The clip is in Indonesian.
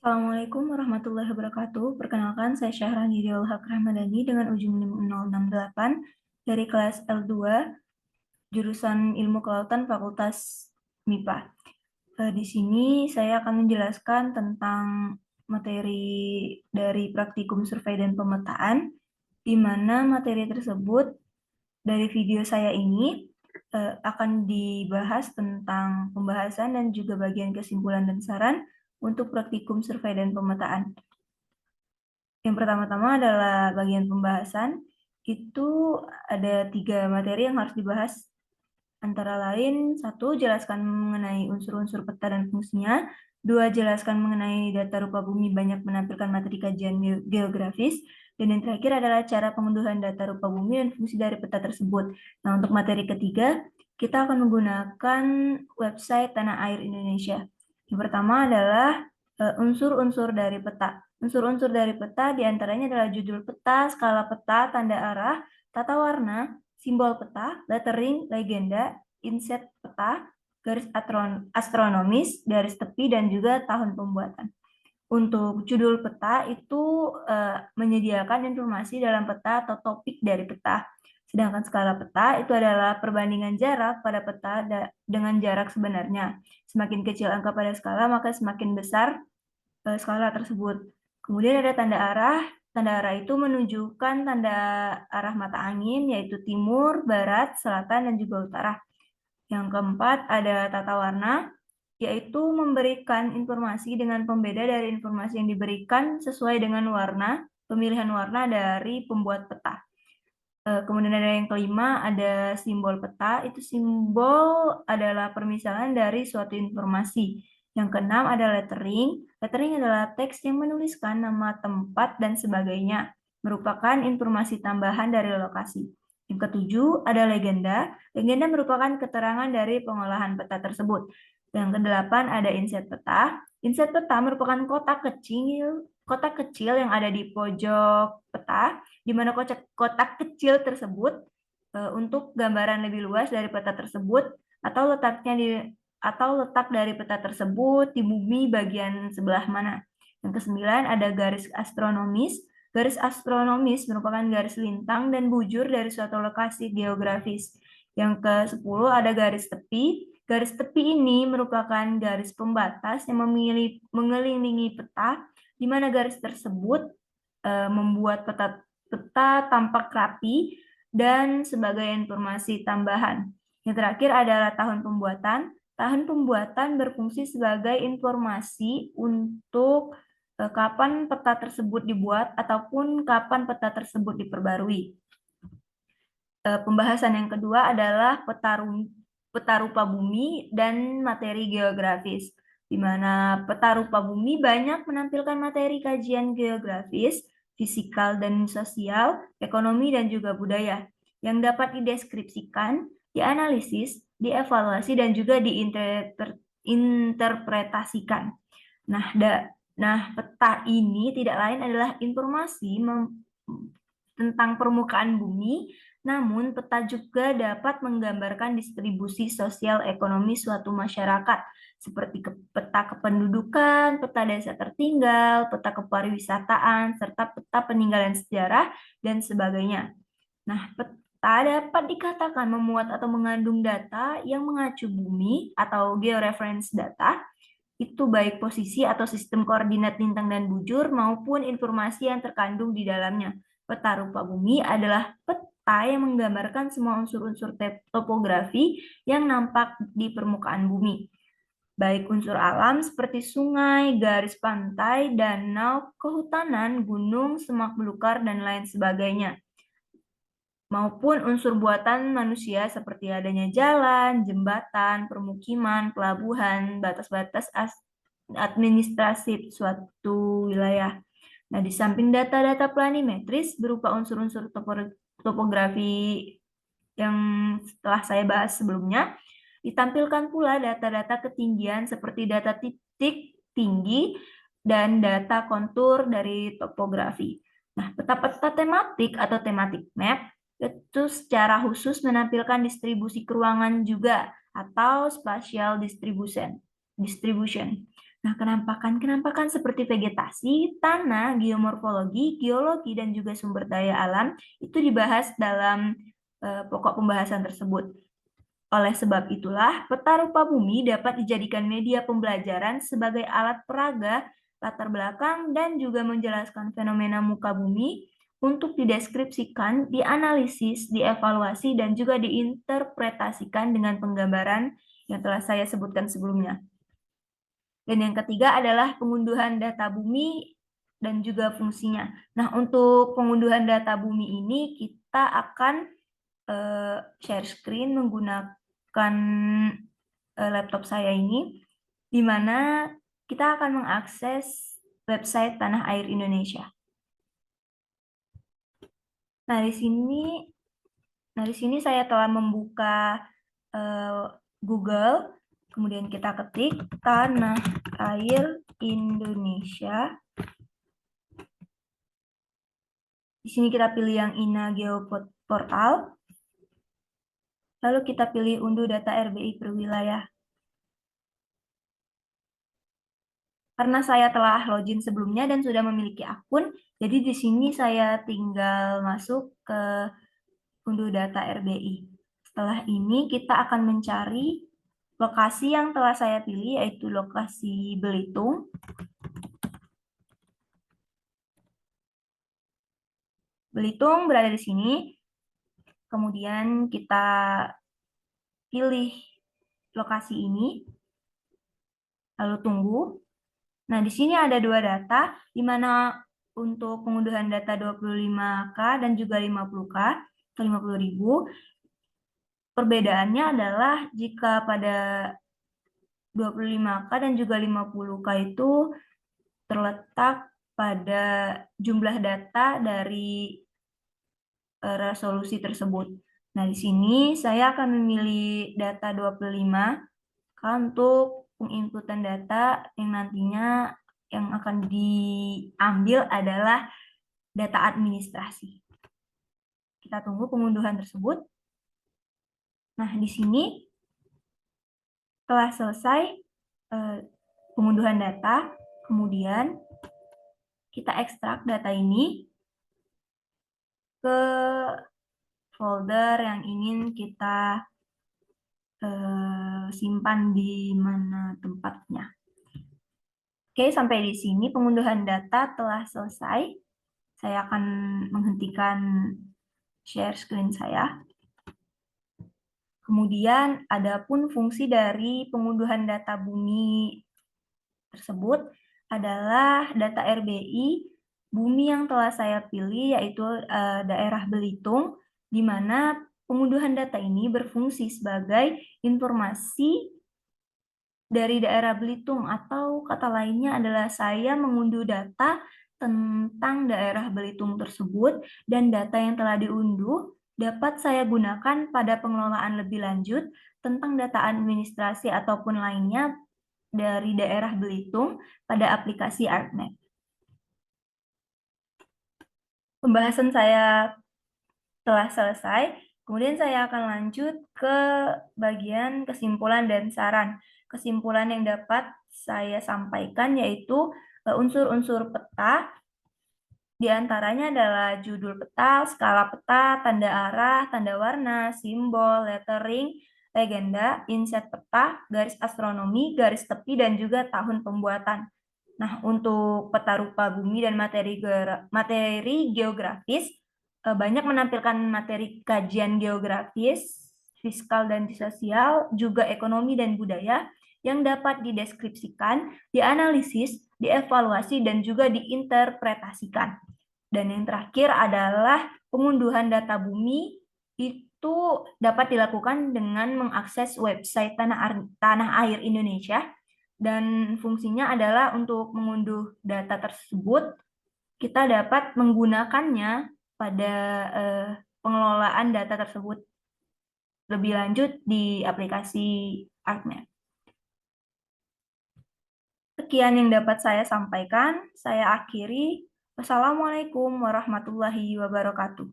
Assalamualaikum warahmatullahi wabarakatuh. Perkenalkan, saya Syahrani Riol Haq Ramadhani dengan ujung NIM 068 dari kelas L2, jurusan Ilmu Kelautan Fakultas MIPA. Di sini saya akan menjelaskan tentang materi dari praktikum survei dan pemetaan, di mana materi tersebut dari video saya ini akan dibahas tentang pembahasan dan juga bagian kesimpulan dan saran untuk praktikum survei dan pemetaan. Yang pertama-tama adalah bagian pembahasan. Itu ada 3 materi yang harus dibahas. Antara lain, 1, jelaskan mengenai unsur-unsur peta dan fungsinya. 2, jelaskan mengenai data rupa bumi banyak menampilkan materi kajian geografis. Dan yang terakhir adalah cara pengunduhan data rupa bumi dan fungsi dari peta tersebut. Nah, untuk materi ketiga, kita akan menggunakan website Tanah Air Indonesia. Yang pertama adalah unsur-unsur dari peta. Unsur-unsur dari peta diantaranya adalah judul peta, skala peta, tanda arah, tata warna, simbol peta, lettering, legenda, inset peta, garis astronomis, garis tepi, dan juga tahun pembuatan. Untuk judul peta itu menyediakan informasi dalam peta atau topik dari peta. Sedangkan skala peta itu adalah perbandingan jarak pada peta dengan jarak sebenarnya. Semakin kecil angka pada skala, maka semakin besar skala tersebut. Kemudian ada tanda arah. Tanda arah itu menunjukkan tanda arah mata angin, yaitu timur, barat, selatan, dan juga utara. Yang keempat ada tata warna, yaitu memberikan informasi dengan pembeda dari informasi yang diberikan sesuai dengan warna, pemilihan warna dari pembuat peta. Kemudian ada yang kelima, ada simbol peta. Itu simbol adalah permisalan dari suatu informasi. Yang keenam ada lettering. Lettering adalah teks yang menuliskan nama tempat dan sebagainya, merupakan informasi tambahan dari lokasi. Yang ketujuh ada legenda. Legenda merupakan keterangan dari pengolahan peta tersebut. Yang kedelapan ada inset peta. Inset peta merupakan kotak kecil yang ada di pojok peta, di mana kotak kecil tersebut untuk gambaran lebih luas dari peta tersebut atau letak dari peta tersebut di bumi bagian sebelah mana. Yang kesembilan ada garis astronomis. Garis astronomis merupakan garis lintang dan bujur dari suatu lokasi geografis. Yang ke-10 ada garis tepi. Garis tepi ini merupakan garis pembatas yang mengelilingi peta, di mana garis tersebut membuat peta tampak rapi dan sebagai informasi tambahan. Yang terakhir adalah tahun pembuatan. Tahun pembuatan berfungsi sebagai informasi untuk kapan peta tersebut dibuat ataupun kapan peta tersebut diperbarui. Pembahasan yang kedua adalah peta rupa bumi dan materi geografis, di mana peta rupa bumi banyak menampilkan materi kajian geografis, fisikal dan sosial, ekonomi dan juga budaya, yang dapat dideskripsikan, dianalisis, dievaluasi, dan juga diinterpretasikan. Nah, peta ini tidak lain adalah informasi tentang permukaan bumi, namun peta juga dapat menggambarkan distribusi sosial ekonomi suatu masyarakat, seperti peta kependudukan, peta desa tertinggal, peta kepariwisataan, serta peta peninggalan sejarah, dan sebagainya. Nah, peta dapat dikatakan memuat atau mengandung data yang mengacu bumi atau georeference data, itu baik posisi atau sistem koordinat lintang dan bujur maupun informasi yang terkandung di dalamnya. Peta rupa bumi adalah peta yang menggambarkan semua unsur-unsur topografi yang nampak di permukaan bumi, baik unsur alam seperti sungai, garis pantai, danau, kehutanan, gunung, semak belukar, dan lain sebagainya, maupun unsur buatan manusia seperti adanya jalan, jembatan, permukiman, pelabuhan, batas-batas administrasi suatu wilayah. Nah, di samping data-data planimetris berupa unsur-unsur topografi yang telah saya bahas sebelumnya, ditampilkan pula data-data ketinggian seperti data titik tinggi dan data kontur dari topografi. Nah, peta-peta tematik atau thematic map itu secara khusus menampilkan distribusi keruangan juga atau spatial distribution. Nah, kenampakan seperti vegetasi, tanah, geomorfologi, geologi, dan juga sumber daya alam itu dibahas dalam pokok pembahasan tersebut. Oleh sebab itulah, peta rupa bumi dapat dijadikan media pembelajaran sebagai alat peraga, latar belakang, dan juga menjelaskan fenomena muka bumi untuk dideskripsikan, dianalisis, dievaluasi, dan juga diinterpretasikan dengan penggambaran yang telah saya sebutkan sebelumnya. Dan yang ketiga adalah pengunduhan data bumi dan juga fungsinya. Nah, untuk pengunduhan data bumi ini kita akan share screen menggunakan laptop saya ini, di mana kita akan mengakses website Tanah Air Indonesia. Nah, di sini saya telah membuka Google, kemudian kita ketik Tanah Air Indonesia. Di sini kita pilih yang INA Geoportal. Lalu kita pilih unduh data RBI per wilayah. Karena saya telah login sebelumnya dan sudah memiliki akun, jadi di sini saya tinggal masuk ke unduh data RBI. Setelah ini kita akan mencari lokasi yang telah saya pilih, yaitu lokasi Belitung. Belitung berada di sini. Kemudian kita pilih lokasi ini, lalu tunggu. Nah, di sini ada dua data, di mana untuk pengunduhan data 25K dan juga 50K, atau 50.000. Perbedaannya adalah jika pada 25K dan juga 50K itu terletak pada jumlah data dari resolusi tersebut. Nah, di sini saya akan memilih data 25K untuk penginputan data yang nantinya yang akan diambil adalah data administrasi. Kita tunggu pengunduhan tersebut. Nah, di sini telah selesai pengunduhan data, kemudian kita ekstrak data ini ke folder yang ingin kita simpan di mana tempatnya. Oke, sampai di sini pengunduhan data telah selesai. Saya akan menghentikan share screen saya. Kemudian, adapun fungsi dari pengunduhan data bumi tersebut adalah data RBI bumi yang telah saya pilih, yaitu daerah Belitung, di mana pengunduhan data ini berfungsi sebagai informasi dari daerah Belitung, atau kata lainnya adalah saya mengunduh data tentang daerah Belitung tersebut, dan data yang telah diunduh dapat saya gunakan pada pengelolaan lebih lanjut tentang data administrasi ataupun lainnya dari daerah Belitung pada aplikasi ArcMap. Pembahasan saya telah selesai, kemudian saya akan lanjut ke bagian kesimpulan dan saran. Kesimpulan yang dapat saya sampaikan yaitu unsur-unsur peta, diantaranya adalah judul peta, skala peta, tanda arah, tanda warna, simbol, lettering, legenda, inset peta, garis astronomi, garis tepi, dan juga tahun pembuatan. Nah, untuk peta rupa bumi dan materi geografis, banyak menampilkan materi kajian geografis, fiskal dan sosial, juga ekonomi dan budaya yang dapat dideskripsikan, dianalisis, dievaluasi, dan juga diinterpretasikan. Dan yang terakhir adalah pengunduhan data bumi itu dapat dilakukan dengan mengakses website Tanah Air Indonesia, dan fungsinya adalah untuk mengunduh data tersebut, kita dapat menggunakannya pada pengelolaan data tersebut lebih lanjut di aplikasi ArcMap. Sekian yang dapat saya sampaikan. Saya akhiri. Wassalamualaikum warahmatullahi wabarakatuh.